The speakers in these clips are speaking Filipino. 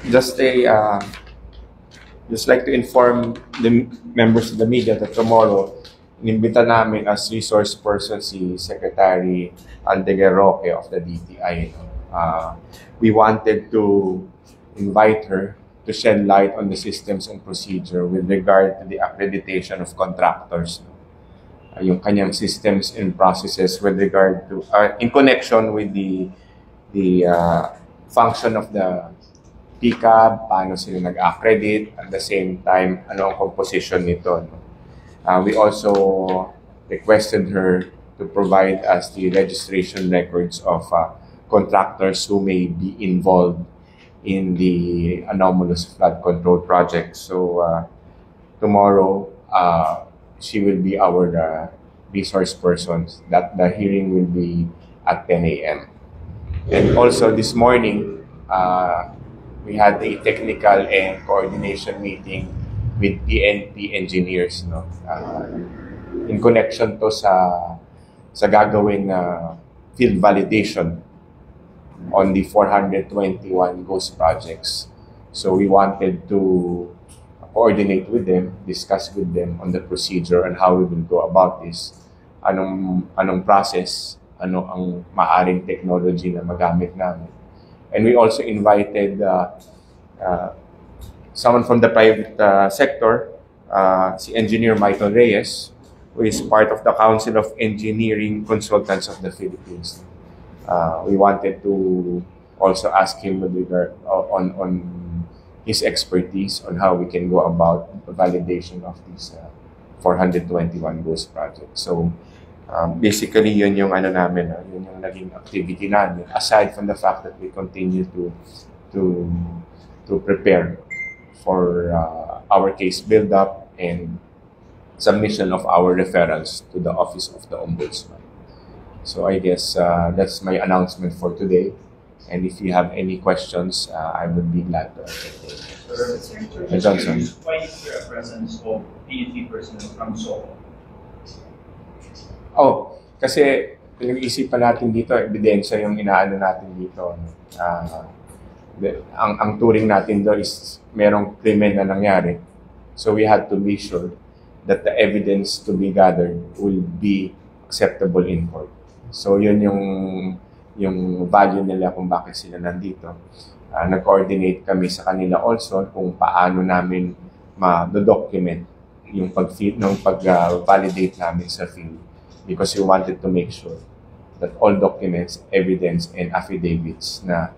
Just a just like to inform the members of the media that tomorrow, inimbita namin as resource person si Secretary Aldeguer Roque of the DTI. We wanted to invite her to shed light on the systems and procedure with regard to the accreditation of contractors. Yung kanyang systems and processes with regard to, in connection with the function of the PCAB, paano sila nag-accredit, at the same time, ano ang composition nito. No? We also requested her to provide us the registration records of contractors who may be involved in the anomalous flood control project. So tomorrow, she will be our resource person. That the hearing will be at 10 a.m. And also this morning, we had a technical and coordination meeting with PNP engineers, no? In connection to sa gagawin na field validation on the 421 ghost projects. So we wanted to coordinate with them, discuss with them on the procedure and how we will go about this. Anong process, ano ang maaring technology na magamit namin. And we also invited someone from the private sector, si Engineer Michael Reyes, who is part of the Council of Engineering Consultants of the Philippines. We wanted to also ask him with regard on his expertise on how we can go about the validation of these 421 ghost projects. So basically, yun yung ano namin, yun yung naging activity namin. Aside from the fact that we continue to prepare for our case build-up and submission of our referrals to the Office of the Ombudsman. So I guess that's my announcement for today. And if you have any questions, I would be glad to answer them. Johnson. Why is there a presence of PNP personnel from Soho? Oh, kasi pinag-iisipan natin dito, ebidensya yung inaano natin dito. Ang turing natin doon is merong krimen na nangyari. So we had to be sure that the evidence to be gathered will be acceptable in court. So yun yung value nila kung bakit sila nandito. Nag-coordinate kami sa kanila also kung paano namin ma-document yung pag-validate namin sa field. Because we wanted to make sure that all documents, evidence, and affidavits na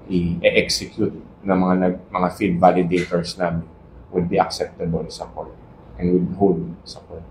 i-execute ng mga field validators namin would be acceptable sa court and would hold sa court.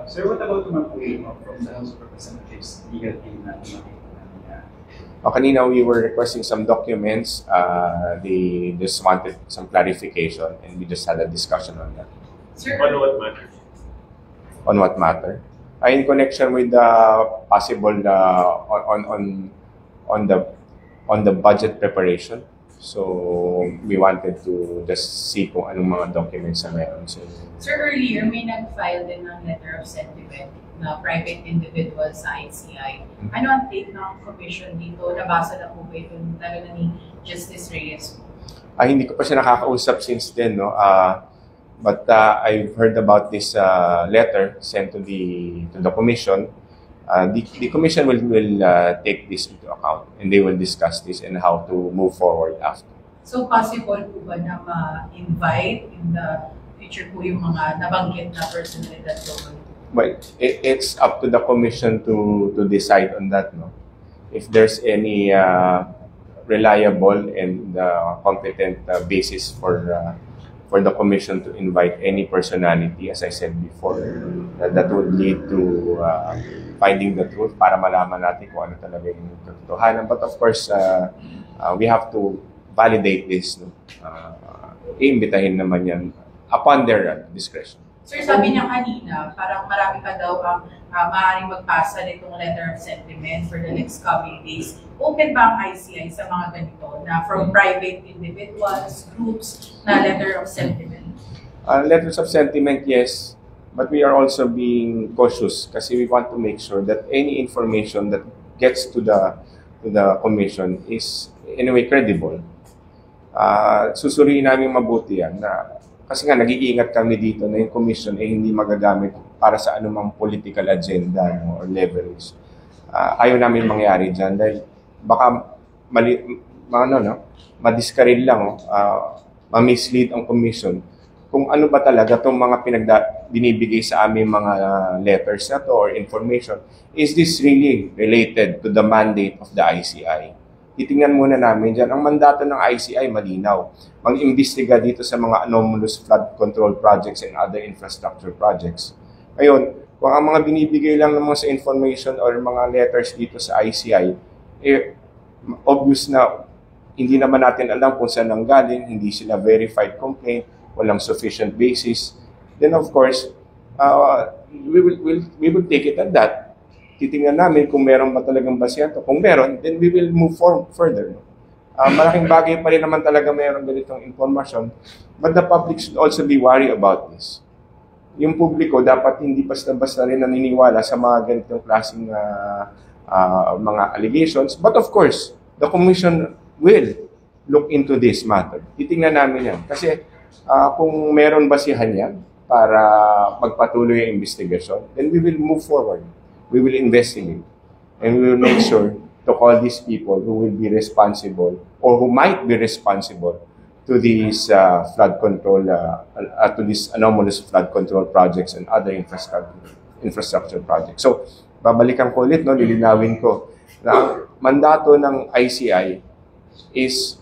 Sir, what about from the House of Representatives legal team na Kanina we were requesting some documents. They just wanted some clarification and we just had a discussion on that. Sir, on what matter? On what matter? In connection with the possible on the budget preparation. So we wanted to just see kung anong mga documents na meron. So, Sir, earlier may nag-file din ng letter of sentiment na private individual sa ICI. Ano ang take ng commission dito? Nabasa na po ba ito talaga ni Justice Reyes? Hindi ko pa siya nakakausap since then, no? But I've heard about this letter sent to the commission. The commission will take this into account and they will discuss this and how to move forward after. So possible po ba na ma-invite in the future po yung mga nabanggit na personalidad po? Well, it's up to the commission to decide on that, no? If there's any reliable and competent basis for the commission to invite any personality, as I said before, that would lead to finding the truth para malaman natin kung ano talaga yung katotohanan. But of course, we have to validate this. No? Iimbitahin naman yan upon their discretion. Sir, sabi niya kanina, parang marami pa daw ang maaaring magpasa nitong letter of sentiment for the next coming days. Open ba ang ICI sa mga ganito na from private individuals, groups, na letter of sentiment? Letters of sentiment, yes. But we are also being cautious kasi we want to make sure that any information that gets to the commission is in a way credible. Susuriin namin mabuti yan na kasi nga nag-iingat kami dito na yung commission ay hindi magagamit para sa anumang political agenda, no, or leverage. Ayaw namin mangyari dyan dahil baka madiscourage lang, ma-mislead ang commission kung ano ba talaga itong mga binibigay sa aming mga letters na to or information. Is this really related to the mandate of the ICI? Titingnan muna namin dyan. Ang mandato ng ICI malinaw. Mag-imbestiga dito sa mga anomalous flood control projects and other infrastructure projects. Ngayon, kung ang mga binibigay lang naman sa information or mga letters dito sa ICI, obvious na hindi naman natin alam kung saan nanggaling, hindi sila verified complaint, walang sufficient basis, then of course, we will take it at that. Titingnan namin kung meron ba talagang basehan to. Kung meron, then we will move further. Malaking bagay pa rin naman talaga meron ganitong informasyon, but the public should also be worried about this. Yung publiko dapat hindi basta-basta rin naniniwala sa mga ganitong klaseng mga allegations, but of course, the Commission will look into this matter. Titingnan namin yan. Kasi kung meron basihan yan para magpatuloy ang investigation, then we will move forward. We will investigate. And we will make sure to call these people who will be responsible or who might be responsible to these flood control, to these anomalous flood control projects and other infrastructure projects. So, babalikan ko ulit, no, lilinawin ko na ang mandato ng ICI is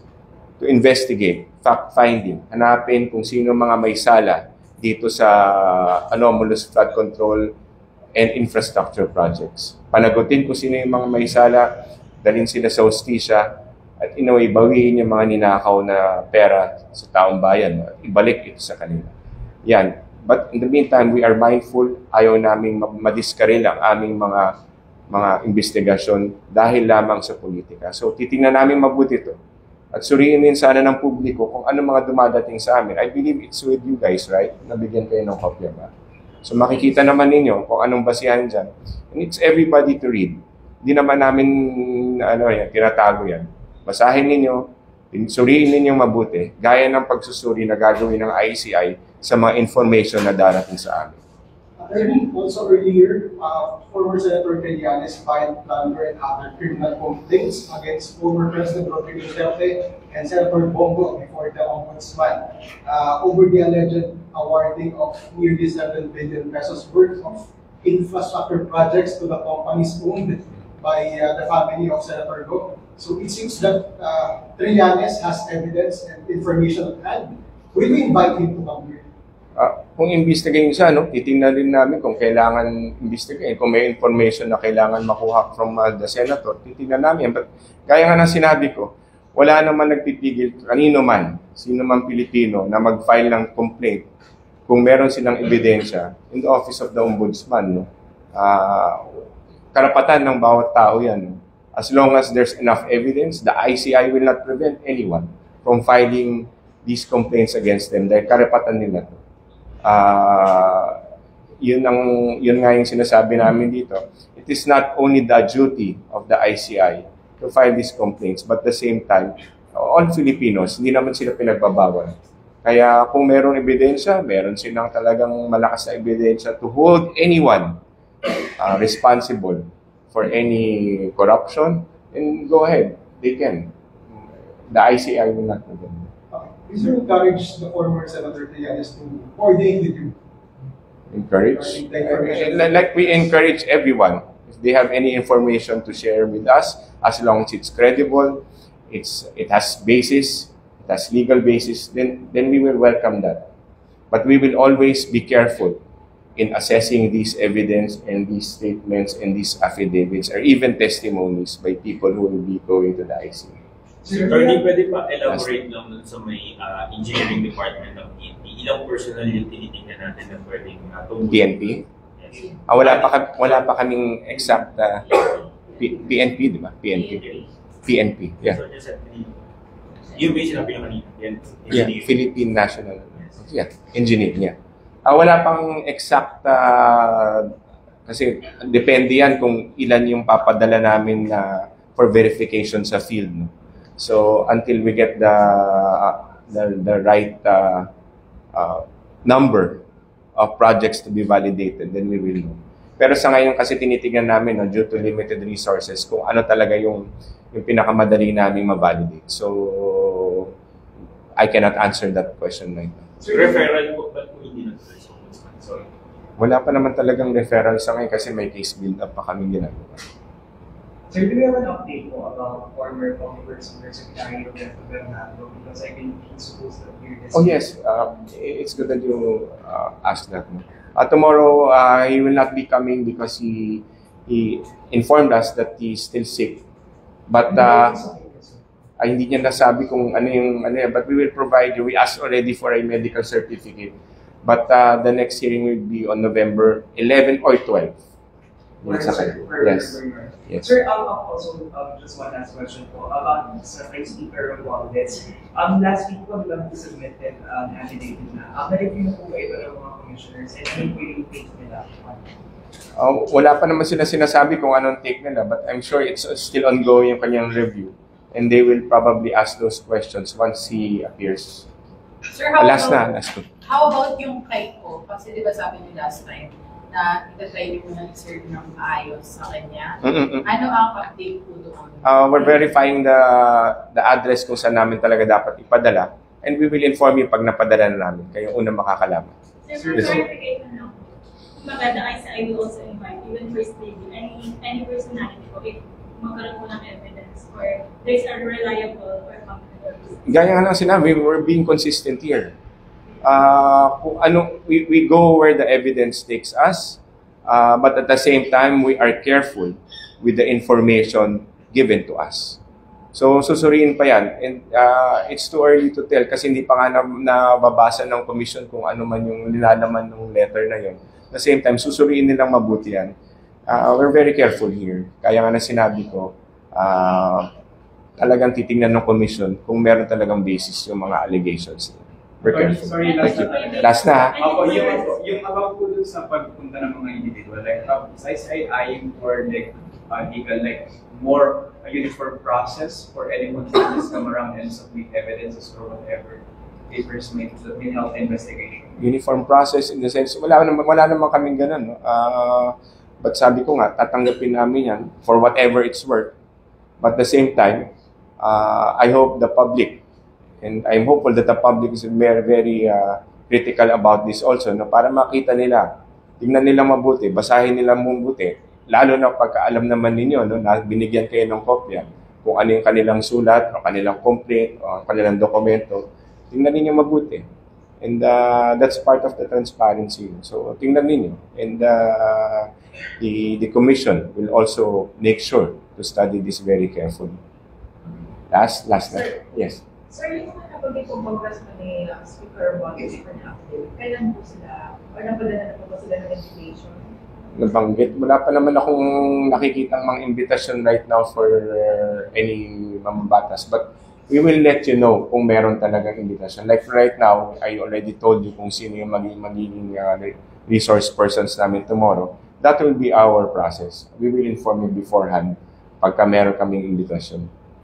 to investigate, fact-finding, hanapin kung sino mga may sala dito sa anomalous flood control and infrastructure projects. Panagutin kung sino yung mga may sala, dalhin sila sa hustisya, at in a way, bawiin yung mga ninakaw na pera sa taong bayan, ibalik ito sa kanila. Yan. But in the meantime, we are mindful, ayaw naming madiskaril ang aming mga investigasyon dahil lamang sa politika. So, titingnan namin mabuti ito. At suriin din sana ng publiko kung ano mga dumadating sa amin. I believe it's with you guys, right? Nabigyan kayo ng kopya ba? So, makikita naman ninyo kung anong basihan dyan. And it's everybody to read. Hindi naman namin tinatago yan. Basahin ninyo, suriin ninyo mabuti, gaya ng pagsusuri na gagawin ng ICI sa mga information na darating sa amin. Also earlier, former Senator Trillanes filed plunder and other criminal complaints against former President Rodrigo Duterte and Senator Bongo before the Ombudsman over the alleged awarding of nearly 7 billion pesos worth of infrastructure projects to the companies owned by the family of Senator Go. So it seems that Trillanes has evidence and information at hand. Will we invite him to come here? Kung imbestigahin siya, titingnan din namin kung kailangan imbestigahin. Kung may information na kailangan makuha from the senator, titingnan namin. But gaya nga ng sinabi ko, wala naman nagpipigil kanino man, sino man Pilipino na mag-file ng complaint kung meron silang ebidensya in the Office of the Ombudsman. Karapatan ng bawat tao yan. As long as there's enough evidence, the ICI will not prevent anyone from filing these complaints against them dahil karapatan nila to. Yun nga yung sinasabi namin dito. It is not only the duty of the ICI to file these complaints, but at the same time, all Filipinos, hindi naman sila pinagbabawal. Kaya kung merong ebidensya, meron silang talagang malakas na ebidensya to hold anyone responsible for any corruption, then go ahead. They can. The ICI will not prevent them. Is there encourage the former Senator Trillanes to coordinate with you? Encourage? Like we encourage everyone. If they have any information to share with us, as long as it's credible, it has basis, it has legal basis, then we will welcome that. But we will always be careful in assessing these evidence and these statements and these affidavits or even testimonies by people who will be going to the ICI. Sir, pwede pa elaborate lang sa may engineering department ng PNP. Ilang personal yung tinitingnan natin na pwedeng tumulong? PNP? Yes. Wala pa kaming exact PNP, di ba? PNP, yeah. So, just yung base sinabi nyo kanina. Yeah, Philippine National. Yeah, engineer, yeah. Wala pang exact, kasi depende yan kung ilan yung papadala namin for verification sa field. No? So until we get the right number of projects to be validated, then we will know. Pero sa ngayon kasi tinitingnan namin, no, due to limited resources, kung ano talaga yung pinakamadali namin ma-validate. So I cannot answer that question right now. Referral po, ba't po hindi natuloy sa ombudsman? Sorry. Wala pa naman talagang referral sa ngayon kasi may case build-up pa kami ginagawa. Sir, do you have an update po about former Congressman Secretary Roberto Bernardo? Because I think he's supposed to appear this Oh yes, it's good that you asked that. Tomorrow, he will not be coming because he informed us that he's still sick. But hindi niya nasabi kung ano yung but we will provide you. We asked already for a medical certificate. But the next hearing will be on November 11 or 12. Yes. Yes. Sir, also just one last question po about sa kay Speaker Romualdez. Last week po nila submitted affidavit na. Na-review na po ba ito ng mga commissioners and ano po yung take nila? Wala pa naman sila sinasabi kung anong take nila, but I'm sure it's still ongoing yung kanyang review. And they will probably ask those questions once he appears. Sir, last week. How about yung kay ko? Kasi di ba sabi niyo last time na itatry niyo muna i-serve ng ayos sa kanya. Ano ang update po doon? We're verifying the address kung saan namin talaga dapat ipadala. And we will inform you pag napadala na namin. Kayo unang makakalaman. Sir, for clarification lang. Maganda I will also invite even First Lady, any personality po, if magkaroon po ng evidence or there's a reliable or competent. Gaya nga lang sinabi, we're being consistent here. We go where the evidence takes us, but at the same time, we are careful with the information given to us. So, susuriin pa yan. And it's too early to tell kasi hindi pa nga nababasa ng commission kung ano man yung nilalaman ng letter na yun. At the same time, susuriin nilang mabuti yan. We're very careful here. Kaya nga na sinabi ko, talagang titingnan ng commission kung meron talagang basis yung mga allegations. We're careful. Sorry, last na. Yung about po dun sa pagpunta ng mga individual, like, is eyeing for like, legal, like, more a uniform process for anyone to just come around and submit evidences or whatever papers may help investigation? Uniform process in the sense, wala naman kaming ganun. No? But sabi ko nga, tatanggapin namin yan for whatever it's worth. But at the same time, I hope the public, and I'm hopeful that the public is very, very critical about this also, no? Para makita nila, tingnan nila mabuti, basahin nila mabuti, lalo na pagkaalam naman ninyo, no, na binigyan kayo ng kopya, kung ano yung kanilang sulat, o kanilang complaint, o kanilang dokumento, tingnan ninyo mabuti. And that's part of the transparency. So tingnan ninyo. And the commission will also make sure to study this very carefully. Last na. Yes. Sir, yung mga napagay pong congress mo ni Speaker Romualdez for the update, kailan po sila, or napadala na po ba sila ng invitation? Nabanggit. Wala pa naman akong nakikitang mga invitation right now for any mambabatas. But we will let you know kung meron talagang invitation. Like right now, I already told you kung sino yung magiging resource persons namin tomorrow. That will be our process. We will inform you beforehand pagka meron kaming invitation.